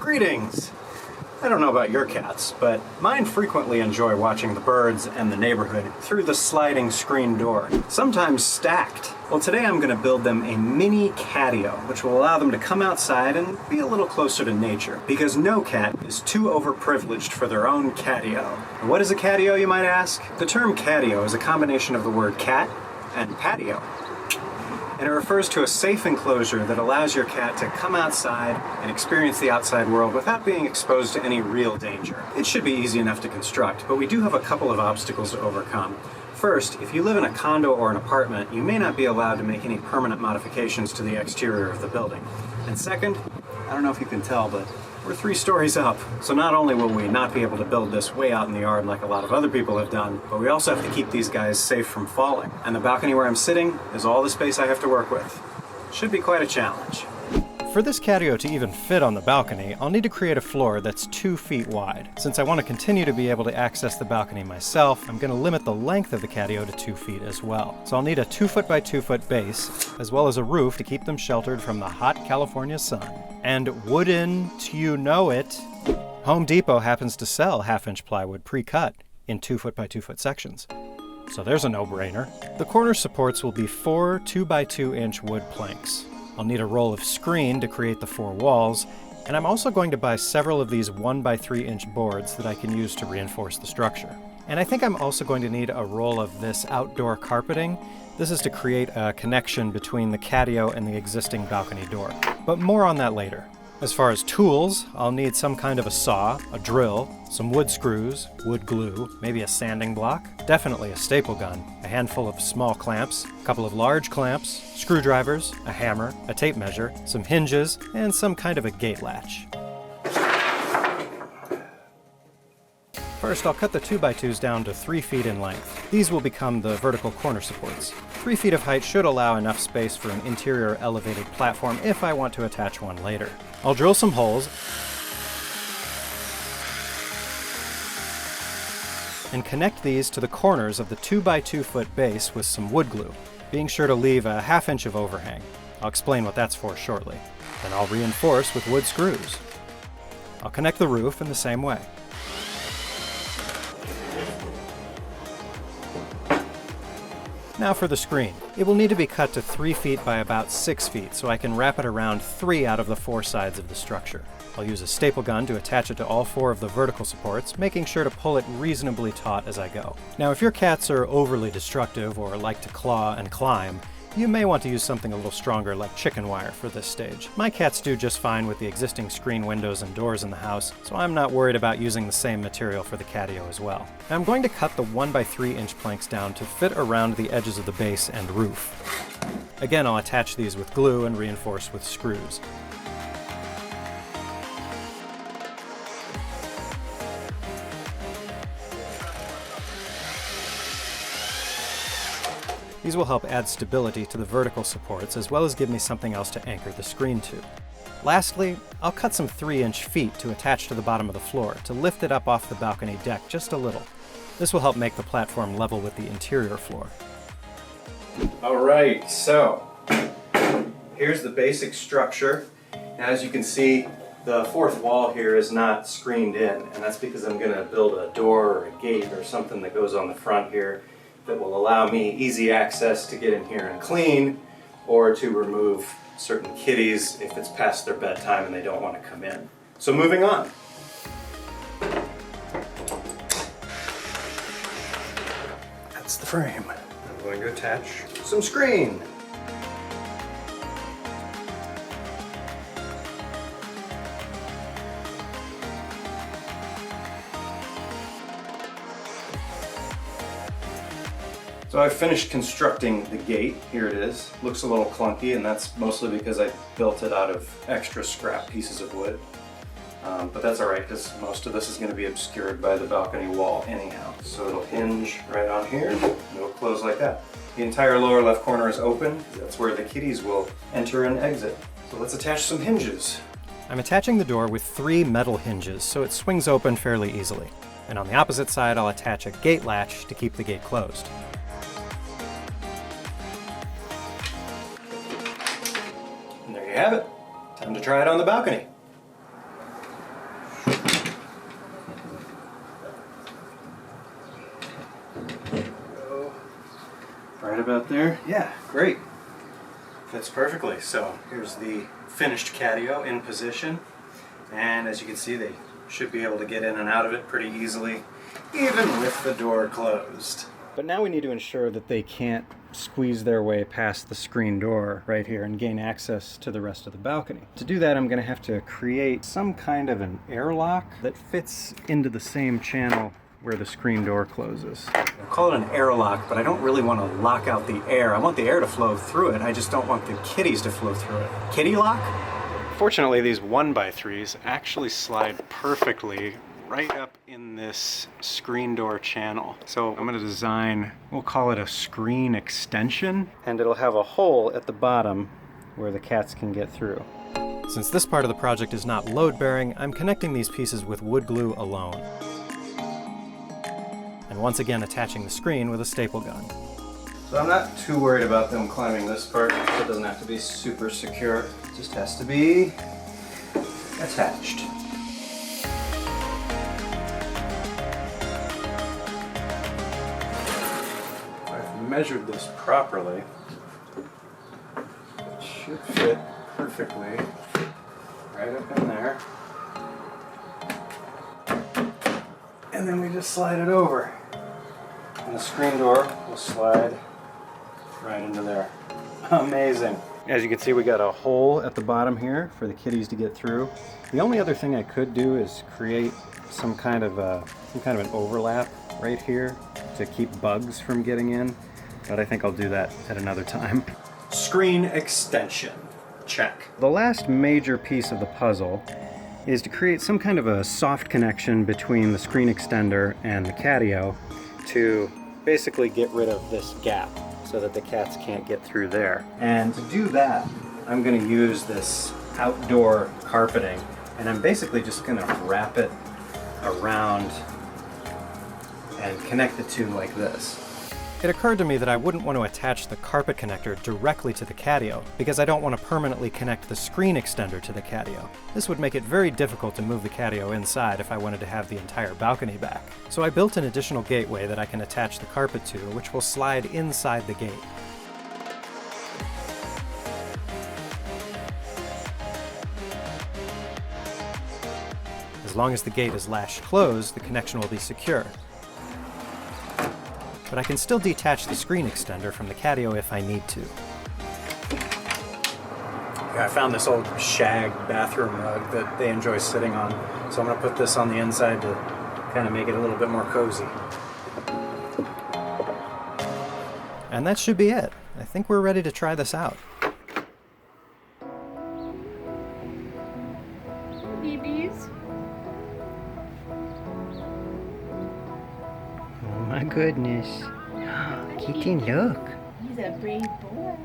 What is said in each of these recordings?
Greetings! I don't know about your cats, but mine frequently enjoy watching the birds and the neighborhood through the sliding screen door, sometimes stacked. Well, today I'm going to build them a mini CATIO, which will allow them to come outside and be a little closer to nature, because no cat is too overprivileged for their own CATIO. What is a CATIO, you might ask? The term CATIO is a combination of the word cat and patio, and it refers to a safe enclosure that allows your cat to come outside and experience the outside world without being exposed to any real danger. It should be easy enough to construct, but we do have a couple of obstacles to overcome. First, if you live in a condo or an apartment, you may not be allowed to make any permanent modifications to the exterior of the building. And second, I don't know if you can tell, but we're 3 stories up, so not only will we not be able to build this way out in the yard like a lot of other people have done, but we also have to keep these guys safe from falling. And the balcony where I'm sitting is all the space I have to work with. Should be quite a challenge. For this CATIO to even fit on the balcony, I'll need to create a floor that's 2 feet wide. Since I want to continue to be able to access the balcony myself, I'm going to limit the length of the CATIO to 2 feet as well. So I'll need a 2 foot by 2 foot base, as well as a roof to keep them sheltered from the hot California sun. And wouldn't you know it, Home Depot happens to sell 1/2-inch plywood pre-cut in 2 foot by 2 foot sections. So there's a no-brainer. The corner supports will be 4 2 by 2 inch wood planks. I'll need a roll of screen to create the 4 walls, and I'm also going to buy several of these 1 by 3 inch boards that I can use to reinforce the structure. And I think I'm also going to need a roll of this outdoor carpeting. This is to create a connection between the CATIO and the existing balcony door. But more on that later. As far as tools, I'll need some kind of a saw, a drill, some wood screws, wood glue, maybe a sanding block, definitely a staple gun, a handful of small clamps, a couple of large clamps, screwdrivers, a hammer, a tape measure, some hinges, and some kind of a gate latch. First, I'll cut the 2x2s down to 3 feet in length. These will become the vertical corner supports. 3 feet of height should allow enough space for an interior elevated platform if I want to attach one later. I'll drill some holes and connect these to the corners of the 2 by 2 foot base with some wood glue, being sure to leave a 1/2 inch of overhang. I'll explain what that's for shortly. Then I'll reinforce with wood screws. I'll connect the roof in the same way. Now for the screen. It will need to be cut to 3 feet by about 6 feet so I can wrap it around 3 out of the 4 sides of the structure. I'll use a staple gun to attach it to all 4 of the vertical supports, making sure to pull it reasonably taut as I go. Now if your cats are overly destructive or like to claw and climb, you may want to use something a little stronger like chicken wire for this stage. My cats do just fine with the existing screen windows and doors in the house, so I'm not worried about using the same material for the CATIO as well. Now I'm going to cut the 1 by 3 inch planks down to fit around the edges of the base and roof. Again, I'll attach these with glue and reinforce with screws. These will help add stability to the vertical supports as well as give me something else to anchor the screen to. Lastly, I'll cut some 3-inch feet to attach to the bottom of the floor to lift it up off the balcony deck just a little. This will help make the platform level with the interior floor. Alright, so here's the basic structure. As you can see, the 4th wall here is not screened in, and that's because I'm going to build a door or a gate or something that goes on the front here that will allow me easy access to get in here and clean, or to remove certain kitties if it's past their bedtime and they don't want to come in. So moving on. That's the frame. I'm going to attach some screen. So I've finished constructing the gate. Here it is. Looks a little clunky, and that's mostly because I built it out of extra scrap pieces of wood. But that's alright, because most of this is going to be obscured by the balcony wall anyhow. So it'll hinge right on here, and it'll close like that. The entire lower left corner is open. That's where the kitties will enter and exit. So let's attach some hinges. I'm attaching the door with 3 metal hinges so it swings open fairly easily. And on the opposite side, I'll attach a gate latch to keep the gate closed. And there you have it. Time to try it on the balcony. about there. Yeah, great. Fits perfectly. So here's the finished CATIO in position. And as you can see, they should be able to get in and out of it pretty easily, even with the door closed. But now we need to ensure that they can't squeeze their way past the screen door right here and gain access to the rest of the balcony. To do that, I'm going to have to create some kind of an airlock that fits into the same channel where the screen door closes. I'll call it an airlock, but I don't really want to lock out the air. I want the air to flow through it. I just don't want the kitties to flow through it. Kitty lock? Fortunately, these 1x3s actually slide perfectly right up in this screen door channel. So I'm going to design, we'll call it a screen extension, and it'll have a hole at the bottom where the cats can get through. Since this part of the project is not load-bearing, I'm connecting these pieces with wood glue alone. And once again attaching the screen with a staple gun. So I'm not too worried about them climbing this part. It doesn't have to be super secure. It just has to be attached. If I've measured this properly, it should fit perfectly right up in there. And then we just slide it over. And the screen door will slide right into there. Amazing. As you can see, we got a hole at the bottom here for the kitties to get through. The only other thing I could do is create some kind of an overlap right here to keep bugs from getting in, but I think I'll do that at another time. Screen extension. Check. The last major piece of the puzzle is to create some kind of a soft connection between the screen extender and the CATIO to basically get rid of this gap so that the cats can't get through there. And to do that, I'm going to use this outdoor carpeting, and I'm basically just going to wrap it around and connect the two like this. It occurred to me that I wouldn't want to attach the carpet connector directly to the CATIO, because I don't want to permanently connect the screen extender to the CATIO. This would make it very difficult to move the CATIO inside if I wanted to have the entire balcony back. So I built an additional gateway that I can attach the carpet to, which will slide inside the gate. As long as the gate is latched closed, the connection will be secure. But I can still detach the screen extender from the CATIO if I need to. I found this old shag bathroom rug that they enjoy sitting on, so I'm going to put this on the inside to kind of make it a little bit more cozy. And that should be it. I think we're ready to try this out. Babies. Oh my goodness. Kitty, look. He's a brave boy.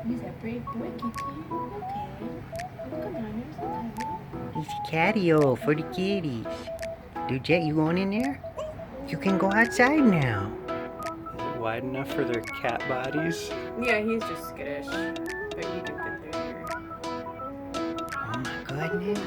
He's a brave boy, Kitty. Okay. Come on, here's the timer. It's CATIO for the kitties. Dude, Jet, you going in there? You can go outside now. Is it wide enough for their cat bodies? Yeah, he's just skittish. But you can fit through here. Oh my goodness.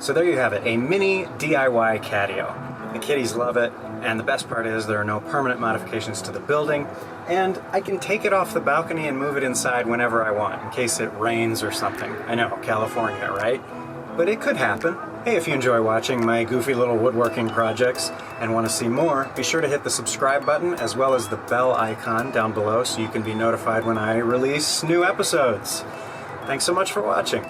So there you have it, a mini DIY CATIO. The kitties love it, and the best part is there are no permanent modifications to the building, and I can take it off the balcony and move it inside whenever I want, in case it rains or something. I know, California, right? But it could happen. Hey, if you enjoy watching my goofy little woodworking projects and want to see more, be sure to hit the subscribe button as well as the bell icon down below so you can be notified when I release new episodes. Thanks so much for watching.